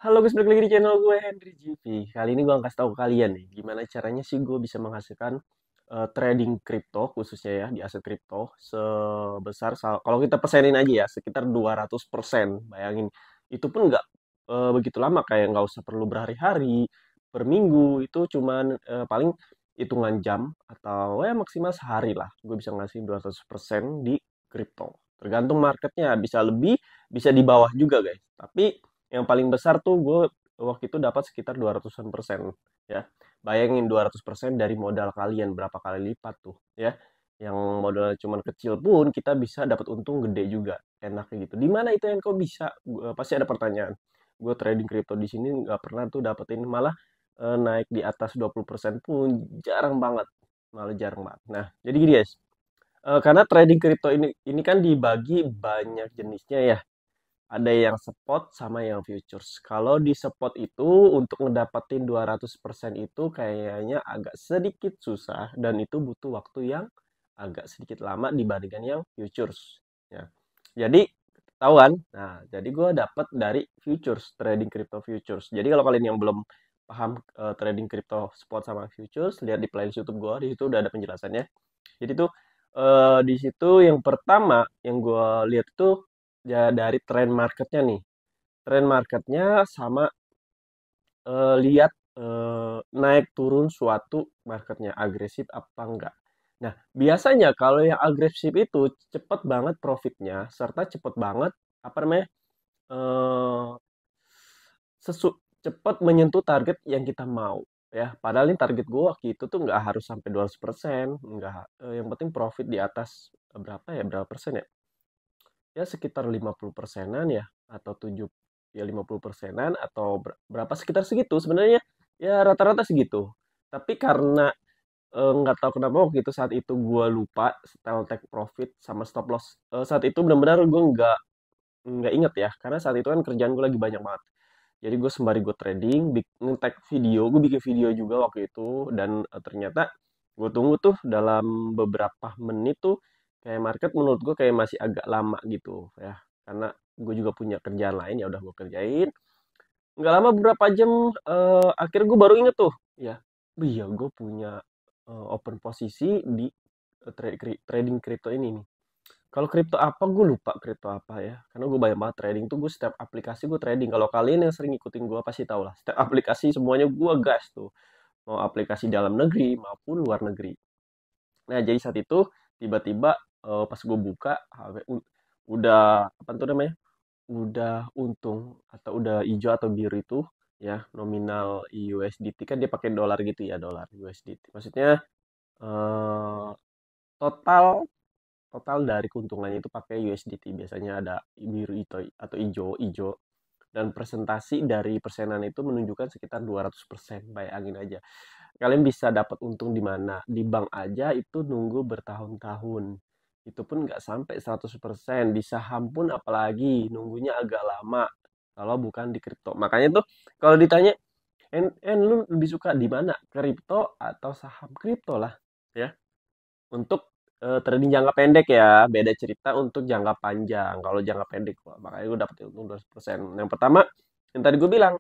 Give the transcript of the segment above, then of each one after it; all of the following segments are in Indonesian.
Halo guys, balik lagi di channel gue Henry GV. Kali ini gue akan kasih tahu ke kalian nih, gimana caranya sih gue bisa menghasilkan trading kripto khususnya ya di aset kripto sebesar kalau kita persenin aja ya sekitar 200%. Bayangin, itu pun nggak begitu lama, kayak nggak usah perlu berhari-hari, per minggu, itu cuman paling hitungan jam atau ya maksimal sehari lah. Gue bisa ngasih 200% di kripto. Tergantung marketnya, bisa lebih, bisa di bawah juga guys. Tapi yang paling besar tuh gue waktu itu dapat sekitar 200-an persen ya. Bayangin 200% dari modal kalian berapa kali lipat tuh ya. Yang modalnya cuman kecil pun kita bisa dapat untung gede juga. Enaknya gitu. Di mana itu yang kau bisa? Pasti ada pertanyaan. Gue trading crypto di sini nggak pernah tuh dapetin, malah naik di atas 20% pun jarang banget. Malah jarang banget. Nah, jadi gini guys. Karena trading crypto ini kan dibagi banyak jenisnya ya, ada yang spot sama yang futures. Kalau di spot itu untuk ngedapetin 200% itu kayaknya agak sedikit susah dan itu butuh waktu yang agak sedikit lama dibandingkan yang futures. Ya. Jadi ketahuan. Nah, jadi gue dapat dari futures, trading crypto futures. Jadi kalau kalian yang belum paham trading crypto spot sama futures, lihat di playlist YouTube gue, di situ udah ada penjelasannya. Jadi tuh di situ yang pertama yang gue lihat tuh ya dari tren marketnya nih. Tren marketnya sama lihat naik turun suatu marketnya agresif apa enggak. Nah, biasanya kalau yang agresif itu cepet banget profitnya serta cepet banget apa namanya eh cepet menyentuh target yang kita mau ya. Padahal ini target gue waktu itu tuh nggak harus sampai 200%, nggak yang penting profit di atas berapa ya, berapa persen ya? Ya sekitar 50 persenan ya, atau 7, ya 50 persenan atau berapa, sekitar segitu sebenarnya, ya rata-rata segitu. Tapi karena nggak tahu kenapa waktu itu saat itu gue lupa style take profit sama stop loss. Saat itu benar-benar gue nggak inget ya, karena saat itu kan kerjaan gue lagi banyak banget. Jadi gue sembari gue trading, nge-tag video, gue bikin video juga waktu itu, dan ternyata gue tunggu tuh dalam beberapa menit tuh kayak market menurut gue kayak masih agak lama gitu ya, karena gue juga punya kerjaan lain, ya udah gue kerjain. Nggak lama beberapa jam, akhirnya gue baru inget tuh ya, iya gue punya open posisi di trading crypto ini nih. Kalau kripto apa gue lupa, kripto apa ya. Karena gue banyak banget trading tuh, gue setiap aplikasi gue trading. Kalau kalian yang sering ngikutin gue pasti tau lah. Setiap aplikasi semuanya gue gas tuh. Mau aplikasi dalam negeri maupun luar negeri. Nah, jadi saat itu tiba-tiba pas gue buka HP, udah apa tuh namanya? Udah untung atau udah hijau atau biru itu ya, nominal USDT kan dia pakai dolar gitu ya, dolar USDT. Maksudnya eh, total total dari keuntungannya itu pakai USDT, biasanya ada biru itu atau hijau dan presentasi dari persenan itu menunjukkan sekitar 200%. Bayangin aja kalian bisa dapat untung di mana, di bank aja itu nunggu bertahun-tahun, itu pun nggak sampai 100%. Di saham pun apalagi nunggunya agak lama kalau bukan di kripto. Makanya tuh kalau ditanya lu lebih suka di mana, kripto atau saham? Kripto lah ya. Untuk trading jangka pendek ya, beda cerita untuk jangka panjang. Kalau jangka pendek, wah, makanya gue dapet untung 200%. Yang pertama, yang tadi gue bilang,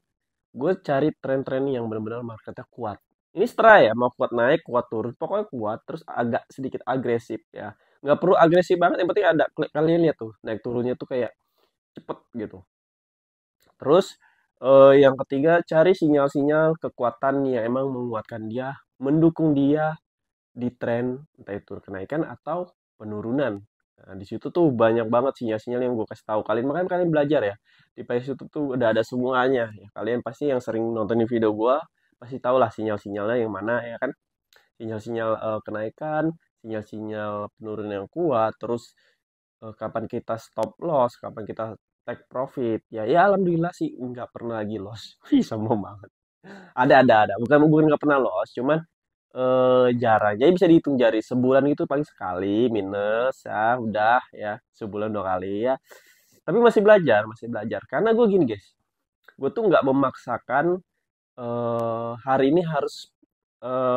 gue cari tren-tren yang benar-benar marketnya kuat. Ini setelah ya, mau kuat naik, kuat turun, pokoknya kuat, terus agak sedikit agresif ya. Nggak perlu agresif banget, yang penting ada. Kalian lihat tuh, naik turunnya tuh kayak cepet gitu. Terus yang ketiga, cari sinyal-sinyal kekuatan yang emang menguatkan dia, mendukung dia di tren, entah itu kenaikan atau penurunan. Nah, di situ tuh banyak banget sinyal-sinyal yang gue kasih tahu kalian. Makanya kalian belajar ya. Di playlist YouTube tuh udah ada semuanya. Ya, kalian pasti yang sering nontonin video gue pasti tahu lah sinyal-sinyalnya yang mana ya kan. Sinyal-sinyal kenaikan, sinyal-sinyal penurunan yang kuat, terus kapan kita stop loss, kapan kita take profit. Ya, ya alhamdulillah sih nggak pernah lagi loss. Wih, sombong banget. Ada. Bukan bukan nggak pernah loss, cuman jarang. Jadi bisa dihitung jari. Sebulan itu paling sekali minus ya, udah ya, sebulan 2 kali ya. Tapi masih belajar. Karena gue gini guys, gue tuh nggak memaksakan hari ini harus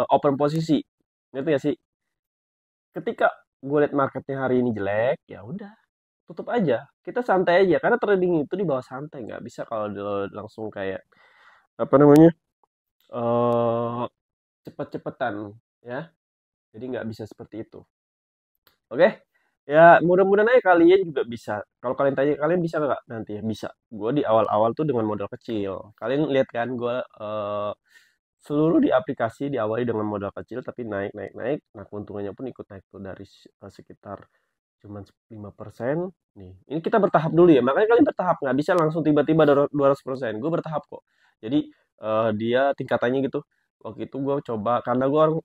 open posisi. Ngerti gak sih? Ketika gue liat marketnya hari ini jelek, ya udah. tutup aja, kita santai aja, karena trading itu di bawah santai, nggak bisa kalau langsung kayak apa namanya, eh cepet-cepetan ya, jadi nggak bisa seperti itu. Oke, ya mudah-mudahan aja kalian juga bisa. Kalau kalian tanya kalian bisa nggak nanti ya, bisa. Gue di awal-awal tuh dengan modal kecil. Kalian lihat kan gue seluruh di aplikasi diawali dengan modal kecil tapi naik naik naik. Nah keuntungannya pun ikut naik tuh dari sekitar cuman 5%. Nih, ini kita bertahap dulu ya. Makanya kalian bertahap, nggak bisa langsung tiba-tiba 200%. Gue bertahap kok. Jadi dia tingkatannya gitu. Waktu itu gue coba karena gue orang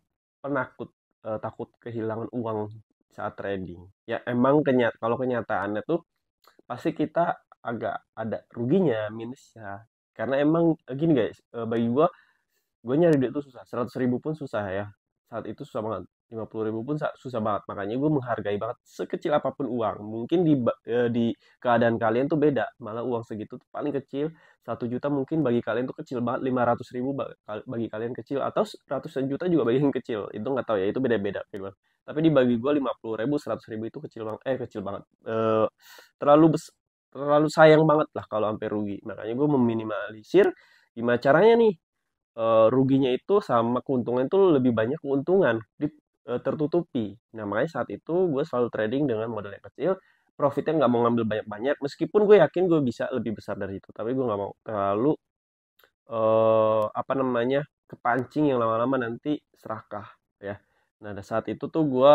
penakut, takut kehilangan uang saat trading. Ya emang kalau kenyataannya tuh pasti kita agak ada ruginya, minusnya. Karena emang gini guys, bagi gue nyari duit tuh susah. 100.000 pun susah ya. Saat itu susah banget. 50.000 pun susah banget. Makanya gue menghargai banget sekecil apapun uang. Mungkin di keadaan kalian tuh beda. Malah uang segitu tuh paling kecil. 1 juta mungkin bagi kalian tuh kecil banget. 500.000 bagi kalian kecil. Atau ratusan juta juga bagi yang kecil. Itu nggak tahu ya. Itu beda-beda gitu. Tapi dibagi gue 50.000, 100.000 itu kecil banget. Kecil banget. Terlalu terlalu sayang banget lah kalau sampai rugi. Makanya gue meminimalisir gimana caranya nih, ruginya itu sama keuntungan itu lebih banyak keuntungan tertutupi. Nah, makanya saat itu gue selalu trading dengan modal yang kecil, profitnya nggak mau ngambil banyak-banyak, meskipun gue yakin gue bisa lebih besar dari itu, tapi gue nggak mau terlalu apa namanya kepancing yang lama-lama nanti serakah ya. Nah, pada saat itu tuh gue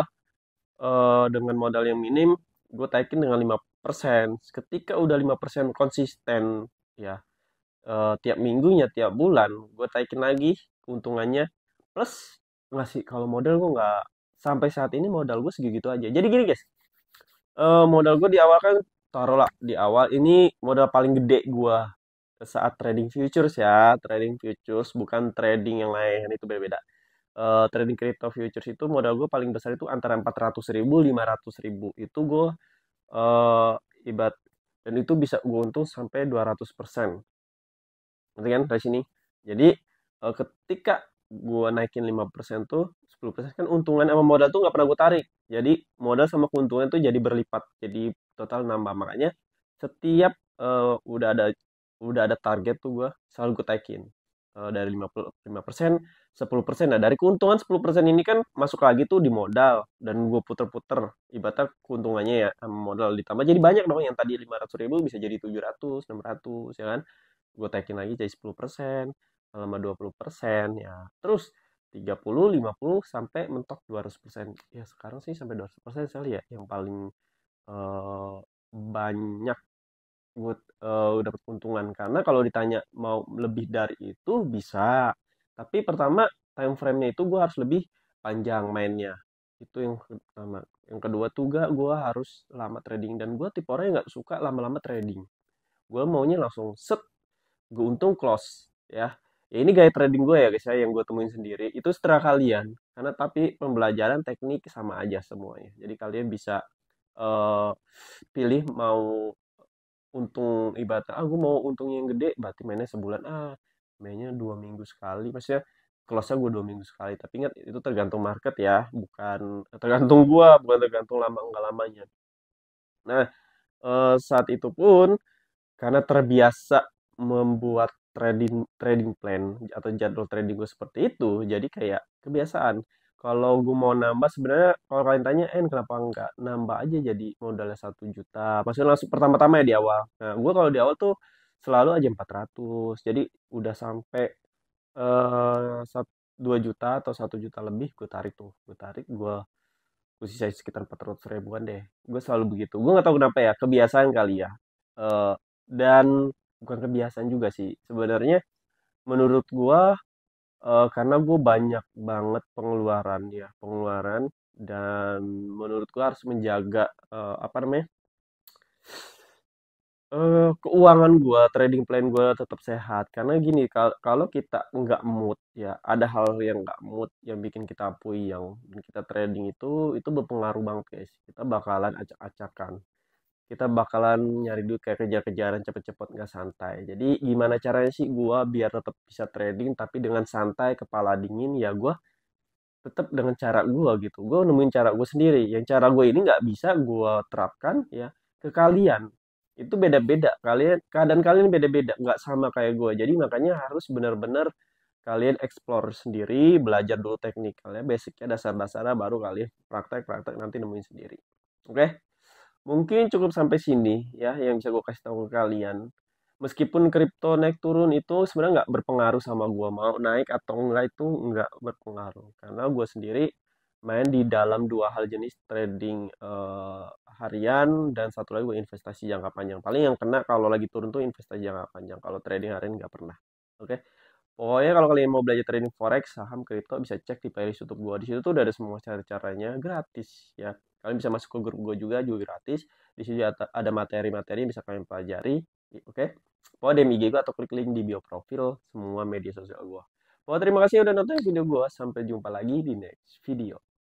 dengan modal yang minim, gue taikin dengan 5%. Ketika udah 5% konsisten ya, tiap minggunya, tiap bulan, gue taikin lagi keuntungannya, plus ngasih kalau modal gue nggak sampai saat ini modal gue segitu aja. Jadi gini guys, modal gue di awal kan taruhlah di awal ini modal paling gede gue saat trading futures ya, trading futures bukan trading yang lain itu beda-beda. Trading crypto futures itu modal gue paling besar itu antara 400.000 500.000 itu gue eh ibarat, dan itu bisa gue untung sampai 200%. Ngerti kan dari sini? Jadi ketika gue naikin 5% tuh 10% kan untungan sama modal tuh nggak pernah gue tarik. Jadi modal sama keuntungan tuh jadi berlipat. Jadi total nambah. Makanya setiap udah ada target tuh gue selalu gue taikin. Dari 55%, 10%. Nah, dari keuntungan 10% ini kan masuk lagi tuh di modal dan gue puter-puter. Ibaratnya keuntungannya ya sama modal ditambah jadi banyak dong, yang tadi 500.000 bisa jadi 700, 600 ya kan. Gue taikin lagi jadi 10%, lama 20% ya. Terus 30, 50 sampai mentok 200%. Ya sekarang sih sampai 200% sekali ya yang paling banyak gue dapat keuntungan. Karena kalau ditanya mau lebih dari itu bisa. Tapi pertama time frame-nya itu gue harus lebih panjang mainnya. Itu yang pertama. Yang kedua tuh gue harus lama trading, dan gue tipe orang yang nggak suka lama-lama trading. Gue maunya langsung set, gue untung close ya. Ya ini gaya trading gue ya guys ya, yang gue temuin sendiri itu setelah kalian, karena tapi pembelajaran teknik sama aja semuanya, jadi kalian bisa eh, pilih mau untung, ibaratnya gue mau untung yang gede berarti mainnya sebulan, mainnya 2 minggu sekali, maksudnya close gue 2 minggu sekali. Tapi ingat itu tergantung market ya, bukan tergantung gue, bukan tergantung lama enggak lamanya. Nah, saat itu pun karena terbiasa membuat trading trading plan atau jadwal trading gue seperti itu, jadi kayak kebiasaan. Kalau gue mau nambah sebenarnya, kalau kalian tanya kenapa nggak nambah aja jadi modalnya 1 juta, maksudnya langsung pertama-tama ya di awal. Nah gue kalau di awal tuh selalu aja 400, jadi udah sampai 2 juta atau 1 juta lebih gue tarik tuh, gue sisa sekitar 400 ribuan deh. Gue selalu begitu, gue nggak tahu kenapa ya, kebiasaan kali ya. Eh, dan bukan kebiasaan juga sih sebenarnya, menurut gue karena gue banyak banget pengeluaran ya, pengeluaran, dan menurut gue harus menjaga apa namanya, keuangan gue, trading plan gue tetap sehat. Karena gini, kalau kita nggak mood ya, ada hal yang nggak mood yang bikin kita puyeng dan kita trading itu berpengaruh banget guys. Kita bakalan acak-acakan, kita bakalan nyari duit kayak kejar-kejaran, cepet-cepet, nggak santai. Jadi gimana caranya sih gua biar tetap bisa trading tapi dengan santai, kepala dingin? Ya gua tetap dengan cara gua gitu. Gua nemuin cara gue sendiri. Yang cara gue ini nggak bisa gua terapkan ya. ke kalian itu beda-beda. Keadaan kalian beda-beda, nggak sama kayak gue. Jadi makanya harus benar-benar kalian explore sendiri, belajar dulu teknikalnya, basicnya, dasar-dasarnya, baru kalian praktek-praktek nanti nemuin sendiri. Oke, mungkin cukup sampai sini ya yang bisa gue kasih tahu ke kalian. Meskipun kripto naik turun itu sebenarnya nggak berpengaruh sama gue, mau naik atau enggak itu nggak berpengaruh, karena gue sendiri main di dalam dua hal jenis trading, harian, dan satu lagi gue investasi jangka panjang. Paling yang kena kalau lagi turun tuh investasi jangka panjang, kalau trading harian nggak pernah. Oke, pokoknya kalau kalian mau belajar trading forex, saham, kripto, bisa cek di playlist YouTube gue. Di situ tuh udah ada semua cara-caranya gratis ya. Kalian bisa masuk ke grup gue juga gratis. Di situ ada materi-materi yang bisa kalian pelajari. Oke. Pokoknya DM IG gue atau klik link di bio profil semua media sosial gue. Pokoknya terima kasih udah nonton video gue. Sampai jumpa lagi di next video.